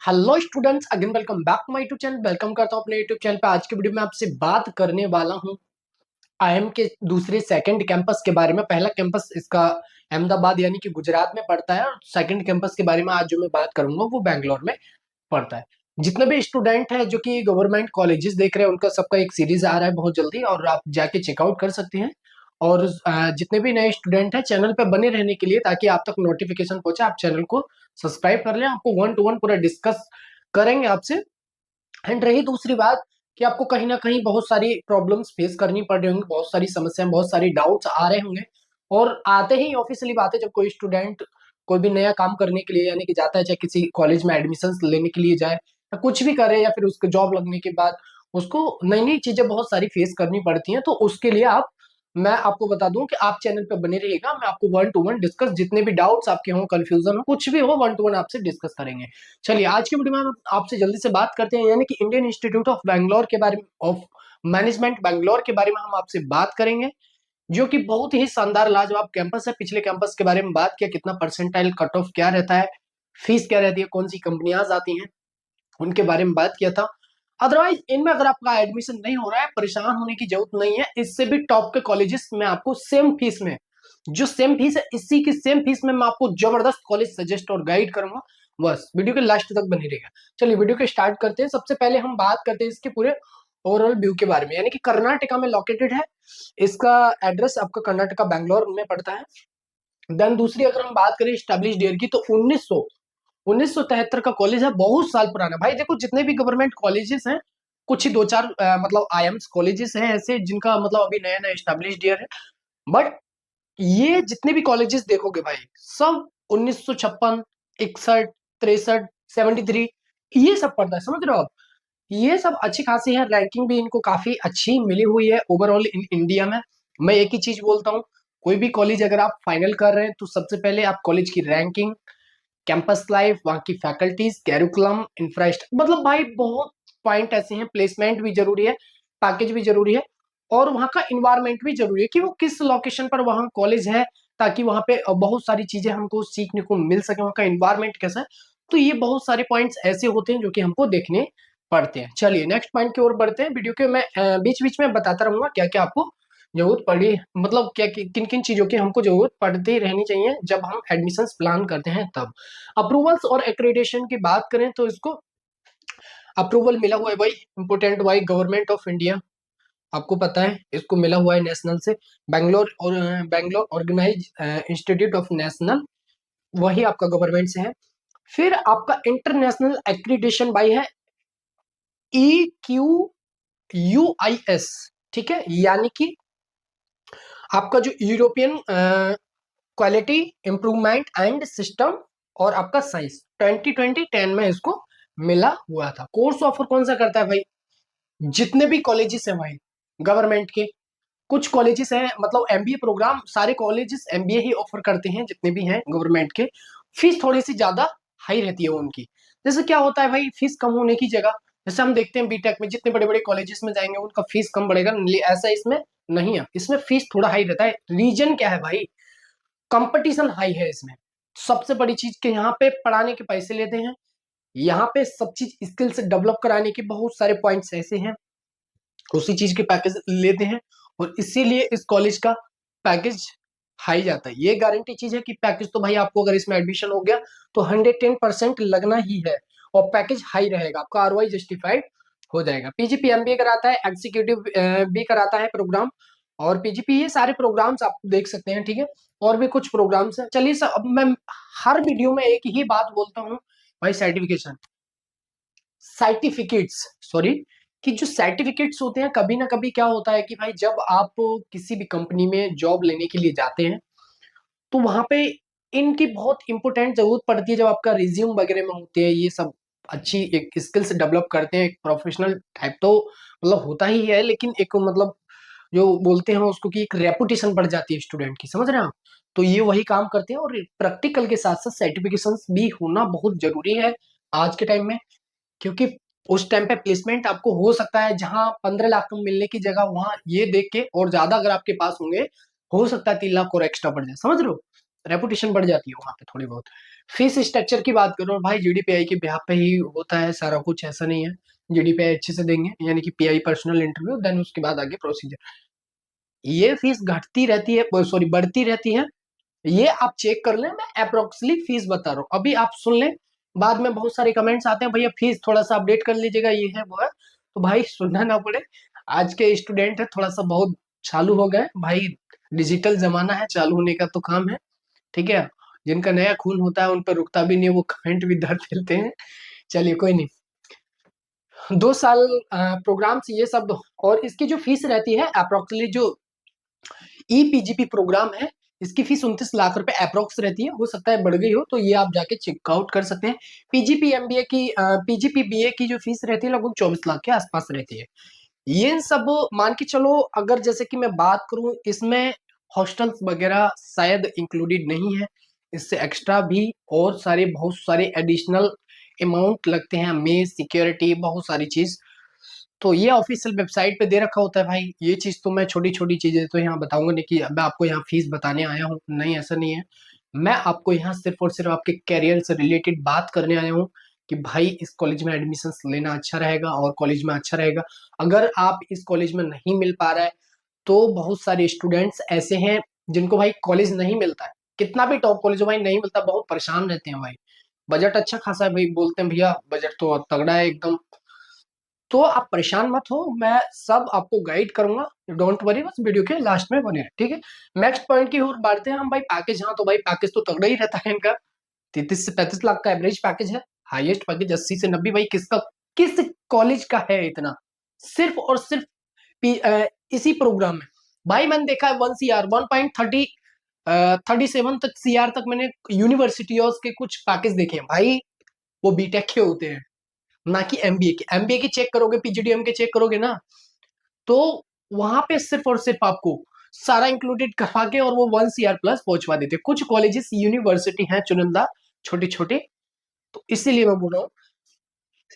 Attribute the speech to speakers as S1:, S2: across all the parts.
S1: Hello students, again welcome back to my YouTube channel. Welcome करता हूं अपने YouTube channel पे। आज की वीडियो में आपसे बात करने वाला हूं आईएम के दूसरे सेकंड कैंपस के बारे में। पहला कैंपस इसका अहमदाबाद यानी कि गुजरात में पड़ता है, और सेकंड कैंपस के बारे में आज जो मैं बात करूंगा वो बैंगलोर में पड़ता है। जितने भी स्टूडेंट हैं जो कि गवर्नमेंट कॉलेजेस देख रहे हैं, उनका सबका एक सीरीज आ रहा है बहुत जल्दी, और आप जाके चेकआउट कर सकते हैं। और जितने भी नए स्टूडेंट हैं, चैनल पे बने रहने के लिए, ताकि आप तक नोटिफिकेशन पहुंचे, आप चैनल को सब्सक्राइब कर लें। आपको वन टू वन पूरा डिस्कस करेंगे आपसे। एंड रही दूसरी बात कि आपको कहीं ना कहीं बहुत सारी प्रॉब्लम्स फेस करनी पड़ रही होंगी, बहुत सारी समस्याएं, बहुत सारी डाउट्स आ रहे होंगे। और आते ही ऑफिशियली बात है, जब कोई स्टूडेंट कोई भी नया काम करने के लिए यानी कि जाता है, चाहे किसी कॉलेज में एडमिशन लेने के लिए जाए या कुछ भी करे, या फिर उसको जॉब लगने के बाद उसको नई नई चीजें बहुत सारी फेस करनी पड़ती हैं। तो उसके लिए मैं आपको बता दूं कि आप चैनल पे बने रहिएगा। मैं आपको वन टू वन डिस्कस, जितने भी डाउट्स आपके हो, कंफ्यूजन हो, कुछ भी हो, वन टू वन आपसे डिस्कस करेंगे। चलिए आज की वीडियो में हम आपसे जल्दी से बात करते हैं, यानी कि इंडियन इंस्टीट्यूट ऑफ बैंगलोर के बारे में, ऑफ मैनेजमेंट बैंगलोर के बारे में हम आपसे बात करेंगे, जो कि बहुत ही शानदार लाजवाब कैंपस है। पिछले कैंपस के बारे में बात किया, कितना परसेंटाइल कट ऑफ क्या रहता है, फीस क्या रहती है, कौन सी कंपनियां आती हैं, उनके बारे में बात किया था। अदरवाइज इनमें अगर आपका एडमिशन नहीं हो रहा है, परेशान होने की जरूरत नहीं है। इससे भी टॉप के कॉलेजेस में आपको सेम फीस में, जो सेम फीस है, इसी की सेम फीस में मैं आपको जबरदस्त कॉलेज सजेस्ट और गाइड करूंगा। बस वीडियो के लास्ट तक बनी रहेगा। चलिए वीडियो को स्टार्ट करते हैं। सबसे पहले हम बात करते हैं इसके पूरे ओवरऑल व्यू के बारे में, यानी कि कर्नाटका में लोकेटेड है। इसका एड्रेस आपका कर्नाटका बैंगलोर में पड़ता है। देन दूसरी अगर हम बात करें स्टैब्लिश ईयर की, तो 1973 का कॉलेज है, बहुत साल पुराना। भाई देखो, जितने भी गवर्नमेंट कॉलेजेस हैं, कुछ ही दो चार मतलब आईएम्स कॉलेजेस हैं ऐसे जिनका मतलब अभी नया नया स्टैब्लिश्ड ईयर है। बट ये जितने भी कॉलेजेस देखोगे भाई, सब 1956, 61, 63, 73, ये सब पढ़ता है, समझ रहे हो आप। ये सब अच्छी खासी है, रैंकिंग भी इनको काफी अच्छी मिली हुई है ओवरऑल इन इंडिया में। मैं एक ही चीज बोलता हूँ, कोई भी कॉलेज अगर आप फाइनल कर रहे हैं, तो सबसे पहले आप कॉलेज की रैंकिंग, कैंपस लाइफ, वहाँ की फैकल्टीज, कैरिकुलम, इंफ्रास्ट्रक्चर, मतलब भाई बहुत पॉइंट ऐसे हैं। प्लेसमेंट भी जरूरी है, पैकेज भी जरूरी है, और वहाँ का इन्वायरमेंट भी जरूरी है कि वो किस लोकेशन पर वहाँ कॉलेज है, ताकि वहाँ पे बहुत सारी चीजें हमको सीखने को मिल सके, वहाँ का इन्वायरमेंट कैसा है। तो ये बहुत सारे पॉइंट्स ऐसे होते हैं जो कि हमको देखने पड़ते हैं। चलिए नेक्स्ट पॉइंट की ओर बढ़ते हैं। वीडियो के मैं बीच बीच में बताता रहूंगा क्या क्या आपको जरूरत पड़ी, मतलब क्या किन किन चीजों की हमको जरूरत पड़ती रहनी चाहिए जब हम एडमिशन प्लान करते हैं तब। अप्रूवल्स और एक्रेडिटेशन की बात करें, तो इसको अप्रूवल मिला हुआ है भाई, इंपोर्टेंट भाई, गवर्नमेंट ऑफ इंडिया, आपको पता है इसको मिला हुआ है नेशनल से। बैंगलोर और Bangalore organise institute of national, वही आपका गवर्नमेंट से है। फिर आपका इंटरनेशनल एक्रीडिटेशन भाई है, EQUIS, ठीक है, यानी कि आपका जो European quality improvement and system और आपका साइंस 2010 में इसको मिला हुआ था। कोर्स ऑफर कौन सा करता है भाई, जितने भी कॉलेजेस हैं भाई गवर्नमेंट के, कुछ कॉलेजेस हैं, मतलब एमबीए प्रोग्राम, सारे कॉलेजेस एमबीए ही ऑफर करते हैं जितने भी हैं गवर्नमेंट के। फीस थोड़ी सी ज्यादा हाई रहती है उनकी। जैसे क्या होता है भाई, फीस कम होने की जगह, जैसे हम देखते हैं बीटेक में जितने बड़े बड़े कॉलेजेस में जाएंगे उनका फीस कम बढ़ेगा, ऐसा इसमें नहीं है। इसमें फीस थोड़ा हाई रहता है। रीजन क्या है भाई, कंपटीशन हाई है इसमें। सबसे बड़ी चीज के यहाँ पे पढ़ाने के पैसे लेते हैं, यहाँ पे सब चीज स्किल से डेवलप कराने के बहुत सारे पॉइंट्स ऐसे हैं, उसी चीज के पैकेज लेते हैं, और इसीलिए इस कॉलेज का पैकेज हाई जाता है। ये गारंटी चीज है कि पैकेज तो भाई आपको अगर इसमें एडमिशन हो गया तो 110% लगना ही है, और पैकेज हाई रहेगा, आपका आरओआई जस्टिफाइड हो जाएगा। पीजीपी एमबीए कराता है, एग्जीक्यूटिव भी कराता है प्रोग्राम, और पीजीपी, ये सारे प्रोग्राम्स आप देख सकते हैं, ठीक है। और भी कुछ प्रोग्राम्स हैं। चलिए सर, अब मैं हर वीडियो में एक ही बात बोलता हूँ भाई, सर्टिफिकेशन, सर्टिफिकेट्स, सॉरी, कि जो सर्टिफिकेट्स होते हैं, कभी ना कभी क्या होता है कि भाई जब आप किसी भी कंपनी में जॉब लेने के लिए जाते हैं, तो वहां पे इनकी बहुत इंपॉर्टेंट जरूरत पड़ती है। जब आपका रिज्यूम वगैरह में होते हैं ये सब, अच्छी एक स्किल्स डेवलप करते हैं, एक प्रोफेशनल टाइप तो मतलब होता ही है, लेकिन एक मतलब जो बोलते हैं उसको कि एक रेपुटेशन बढ़ जाती है स्टूडेंट की, समझ रहे हैं आप। तो ये वही काम करते हैं, और प्रैक्टिकल के साथ साथ सर्टिफिकेशन भी होना बहुत जरूरी है आज के टाइम में, क्योंकि उस टाइम पे प्लेसमेंट आपको हो सकता है जहां 15 लाख कम मिलने की जगह वहां ये देख के और ज्यादा अगर आपके पास होंगे, हो सकता है 3 लाख और एक्स्ट्रा बढ़ जाए, समझ रहे हो। रेपुटेशन बढ़ जाती है वहां पे थोड़ी बहुत। फीस स्ट्रक्चर की बात करो भाई, जीडीपीआई के बिहाफ पे ही होता है सारा कुछ, ऐसा नहीं है। जीडीपीआई अच्छे से देंगे, यानी कि पीआई पर्सनल इंटरव्यू, देन उसके बाद आगे प्रोसीजर। ये फीस घटती रहती है, सॉरी बढ़ती रहती है। ये आप चेक कर लें, मैं अप्रोक्सीमेटली फीस बता रहा हूँ, अभी आप सुन लें। बाद में बहुत सारे कमेंट्स आते हैं, भैया फीस थोड़ा सा अपडेट कर लीजिएगा, ये है वो है। तो भाई सुनना ना पड़े, आज के स्टूडेंट है थोड़ा सा बहुत चालू हो गए भाई। डिजिटल जमाना है, चालू होने का तो काम है, ठीक है। जिनका नया खून होता है उन पर रुकता भी नहीं, वो कमेंट भी दर्द देते हैं। चलिए कोई नहीं। 2 साल प्रोग्राम्स ये सब, और इसकी जो फीस रहती है अप्रोक्सीमेटली, जो ईपीजीपी प्रोग्राम है, इसकी फीस 29 लाख रुपए अप्रोक्स रहती है, हो सकता है बढ़ गई हो, तो ये आप जाके चेकआउट कर सकते हैं। पीजीपी एमबीए की पीजीपी बीए की जो फीस रहती है लगभग 24 लाख के आसपास रहती है। ये सब मान के चलो, अगर जैसे कि मैं बात करूं, इसमें हॉस्टल्स वगैरह शायद इंक्लूडेड नहीं है, इससे एक्स्ट्रा भी और सारे बहुत सारे एडिशनल अमाउंट लगते हैं, मेस सिक्योरिटी बहुत सारी चीज। तो ये ऑफिशियल वेबसाइट पे दे रखा होता है भाई। ये चीज तो मैं छोटी छोटी चीजें तो यहाँ बताऊंगा नहीं कि मैं आपको यहाँ फीस बताने आया हूँ, नहीं ऐसा नहीं है। मैं आपको यहाँ सिर्फ और सिर्फ आपके कैरियर से रिलेटेड बात करने आया हूँ कि भाई इस कॉलेज में एडमिशन लेना अच्छा रहेगा और कॉलेज में अच्छा रहेगा। अगर आप इस कॉलेज में नहीं मिल पा रहा है, तो बहुत सारे स्टूडेंट्स ऐसे हैं जिनको भाई कॉलेज नहीं मिलता है, कितना भी टॉप कॉलेज हो भाई नहीं मिलता, बहुत परेशान रहते हैं भाई। बजट अच्छा खासा है भाई, बोलते हैं भैया बजट तो तगड़ा है एकदम। तो आप परेशान मत हो, मैं सब आपको गाइड करूंगा, डोंट वरी, बस वीडियो के लास्ट में बने रहे, ठीक है। नेक्स्ट पॉइंट की ओर बढ़ते हैं हम भाई, पैकेज। हाँ तो भाई पैकेज तो तगड़ा ही रहता है इनका, 33 से 35 लाख का एवरेज पैकेज है। हाईएस्ट पैकेज 80 से 90। भाई किसका, किस कॉलेज का है इतना, सिर्फ और सिर्फ इसी प्रोग्राम में। भाई मैंने देखा है 1 CR 1.30 37 तक CR तक मैंने यूनिवर्सिटीज के कुछ पैकेज देखे हैं भाई, वो बीटेक के होते हैं, ना कि एमबीए के। एमबीए की चेक करोगे, पीजीडीएम के चेक करोगे ना, तो वहां पे सिर्फ और सिर्फ आपको सारा इंक्लूडेड करवा के और वो 1 CR प्लस पहुंचवा देते। कुछ कॉलेजेस यूनिवर्सिटी हैं चुनिंदा छोटे छोटे, तो इसीलिए मैं बोल रहा हूँ,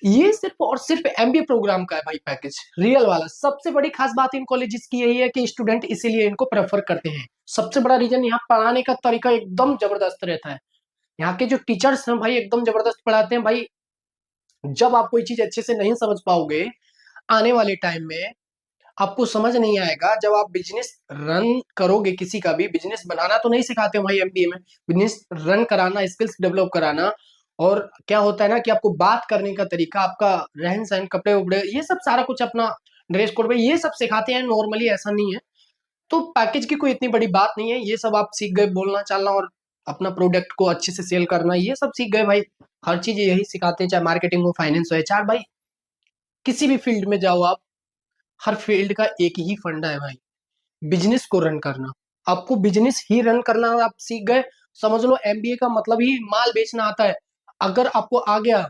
S1: ये सिर्फ और सिर्फ एमबीए प्रोग्राम का है भाई पैकेज, रियल वाला। सबसे बड़ी खास बात इन कॉलेजेस की यही है कि स्टूडेंट इसीलिए इनको प्रेफर करते हैं। सबसे बड़ा रीजन, यहाँ पढ़ाने का तरीका एकदम जबरदस्त रहता है। यहाँ के जो टीचर्स हैं भाई एकदम जबरदस्त पढ़ाते हैं भाई। जब आप कोई चीज अच्छे से नहीं समझ पाओगे, आने वाले टाइम में आपको समझ नहीं आएगा। जब आप बिजनेस रन करोगे, किसी का भी बिजनेस बनाना तो नहीं सिखाते भाई एमबीए में, बिजनेस रन कराना, स्किल्स डेवलप कराना। और क्या होता है ना कि आपको बात करने का तरीका, आपका रहन सहन, कपड़े उपड़े, ये सब सारा कुछ, अपना ड्रेस कोड में, ये सब सिखाते हैं नॉर्मली, ऐसा नहीं है। तो पैकेज की कोई इतनी बड़ी बात नहीं है, ये सब आप सीख गए, बोलना चालना और अपना प्रोडक्ट को अच्छे से सेल करना, ये सब सीख गए भाई। हर चीज यही सिखाते हैं, चाहे मार्केटिंग हो, फाइनेंस हो, एचआर, भाई किसी भी फील्ड में जाओ आप, हर फील्ड का एक ही फंडा है भाई, बिजनेस को रन करना। आपको बिजनेस ही रन करना आप सीख गए, समझ लो एमबीए का मतलब ही माल बेचना आता है। अगर आपको आ गया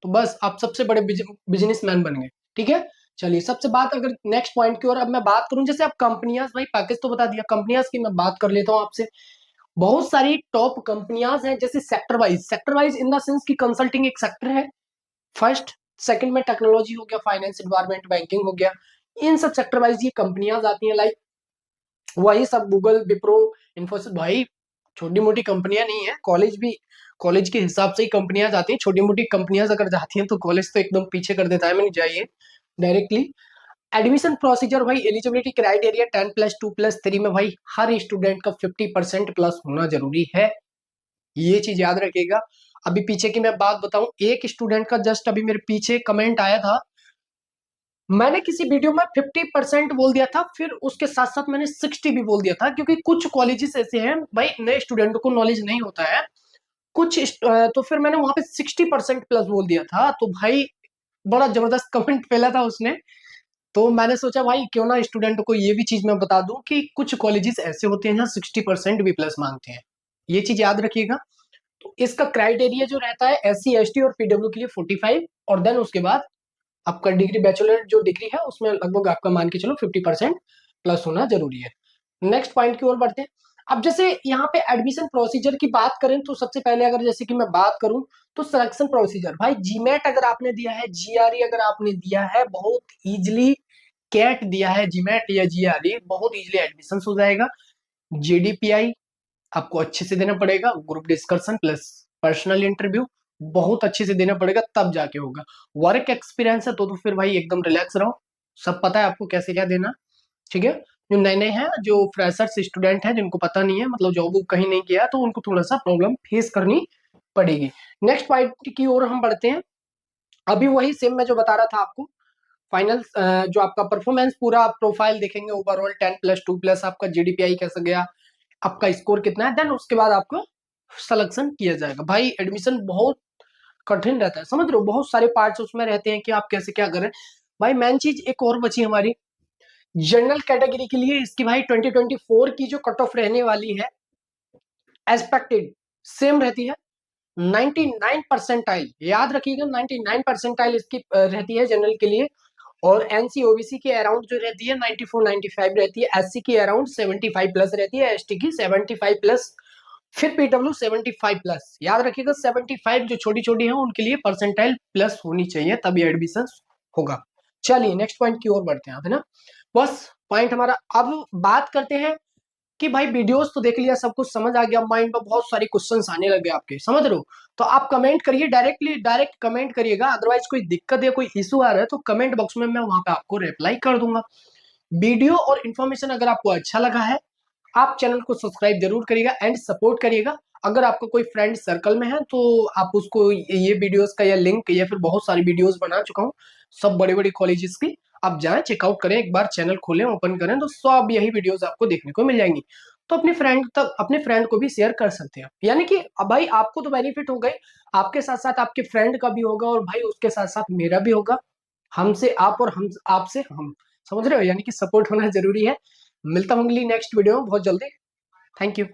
S1: तो बस आप सबसे बड़े बिजनेसमैन बन गए, ठीक है। चलिए सबसे बात अगर नेक्स्ट पॉइंट की ओर अब मैं बात करूं, जैसे आप कंपनियां, भाई पैकेज तो बता दिया, कंपनियां की मैं बात कर लेता हूं आपसे। बहुत सारी टॉप कंपनियां हैं, जैसे sector wise in the sense की कंसल्टिंग एक सेक्टर है, फर्स्ट सेकंड में टेक्नोलॉजी हो गया, फाइनेंस, एनवायरमेंट, बैंकिंग हो गया। इन सब सेक्टर वाइज ये कंपनियां आती हैं, लाइक वही सब गूगल, विप्रो, इन्फोसिस। भाई छोटी मोटी कंपनियां नहीं है, कॉलेज भी, कॉलेज के हिसाब से ही कंपनियां जाती हैं। छोटी मोटी कंपनियां अगर जाती हैं तो कॉलेज तो एकदम पीछे कर देता है, मैंने जाइए डायरेक्टली। एडमिशन प्रोसीजर भाई, एलिजिबिलिटी क्राइटेरिया 10+2+3 में भाई हर स्टूडेंट का 50% प्लस होना जरूरी है, ये चीज याद रखिएगा। अभी पीछे की मैं बात बताऊं, एक स्टूडेंट का जस्ट अभी मेरे पीछे कमेंट आया था, मैंने किसी वीडियो में 50% बोल दिया था, फिर उसके साथ साथ मैंने 60 भी बोल दिया था, क्योंकि कुछ कॉलेजेस ऐसे हैं भाई, नए स्टूडेंट को नॉलेज नहीं होता है कुछ तो फिर मैंने वहां पे 60% प्लस बोल दिया था। तो भाई बड़ा जबरदस्त कमेंट फैला था उसने। तो मैंने सोचा भाई क्यों ना स्टूडेंट को ये भी चीज मैं बता दूं कि कुछ कॉलेजेस ऐसे होते हैं जहाँ 60% भी प्लस मांगते हैं, ये चीज याद रखिएगा। तो इसका क्राइटेरिया जो रहता है, SC ST और PW के लिए 45, और देन उसके बाद आपका डिग्री, बैचलर जो डिग्री है उसमें लगभग आपका मान के चलो 50% प्लस होना जरूरी है। नेक्स्ट पॉइंट की ओर बढ़ते हैं। अब जैसे यहाँ पे एडमिशन प्रोसीजर की बात करें, तो सबसे पहले अगर जैसे कि मैं बात करूं, तो सिलेक्शन प्रोसीजर भाई, जीमेट अगर आपने दिया है, जीआरई अगर आपने दिया है, बहुत इजिली, कैट दिया है, जीमेट या जीआरई, बहुत इजिली एडमिशन हो जाएगा। जेडीपीआई आपको अच्छे से देना पड़ेगा, group discussion plus personal interview बहुत अच्छे से देना पड़ेगा, तब जाके होगा। वर्क एक्सपीरियंस है तो फिर भाई एकदम रिलैक्स रहो, सब पता है आपको कैसे क्या देना, ठीक है। जो नए नए हैं, जो फ्रेशर्स स्टूडेंट हैं, जिनको पता नहीं है, मतलब जॉब कहीं नहीं किया, तो उनको थोड़ा सा प्रॉब्लम फेस करनी पड़ेगी। नेक्स्ट पॉइंट की ओर हम बढ़ते हैं। अभी वही सेम मैं जो बता रहा था आपको, फाइनल जो आपका परफॉर्मेंस पूरा प्रोफाइल देखेंगे, ओवरऑल 10+2+ आपका जीडीपीआई कैसा गया, आपका स्कोर कितना है, देन उसके बाद आपको सिलेक्शन किया जाएगा। भाई एडमिशन बहुत कठिन रहता है, समझ रहे हो, बहुत सारे पार्ट्स उसमें रहते हैं कि आप कैसे क्या करें। भाई मेन चीज एक और बची हमारी जनरल कैटेगरी के लिए, इसकी भाई 2024 की जो कट ऑफ रहने वाली है एक्सपेक्टेड सेम रहती है 99 परसेंटाइल, याद रखिएगा 99 परसेंटाइल इसकी रहती है जनरल के लिए। और एनसी ओबीसी के अराउंड जो रहती है 94 95 रहती है, एससी की अराउंड 75+ रहती है, एसटी की 75+, फिर पीडब्ल्यू 75+। याद रखिएगा 75 जो छोटी छोटी है उनके लिए परसेंटाइल प्लस होनी चाहिए, तभी एडमिशन होगा। चलिए नेक्स्ट पॉइंट की ओर बढ़ते हैं, है ना। बस पॉइंट हमारा, अब बात करते हैं कि भाई वीडियोस तो देख लिया, सब कुछ समझ आ गया, माइंड में बहुत सारे क्वेश्चंस आने लगे आपके, समझ रहे हो। तो आप कमेंट करिए, डायरेक्ट कमेंट करिएगा, अदरवाइज कोई दिक्कत या कोई इशू आ रहा है तो कमेंट बॉक्स में मैं वहां पे आपको रिप्लाई कर दूंगा। वीडियो और इन्फॉर्मेशन अगर आपको अच्छा लगा है, आप चैनल को सब्सक्राइब जरूर करिएगा एंड सपोर्ट करिएगा। अगर आपका कोई फ्रेंड सर्कल में है तो आप उसको ये वीडियोस का या लिंक, या फिर बहुत सारी वीडियोस बना चुका हूँ सब बड़े बड़े कॉलेजेस की, आप जाएं चेकआउट करें, एक बार चैनल खोलें ओपन करें तो सब यही वीडियोस आपको देखने को मिल जाएंगी। तो अपने फ्रेंड को भी शेयर कर सकते हैं, यानी कि अब भाई आपको तो बेनिफिट हो गए, आपके साथ साथ आपके फ्रेंड का भी होगा, और भाई उसके साथ साथ मेरा भी होगा, हमसे आप और हम आपसे हम, समझ रहे हो, यानी कि सपोर्ट होना जरूरी है। मिलता हूँ अगली नेक्स्ट वीडियो में बहुत जल्दी। Thank you.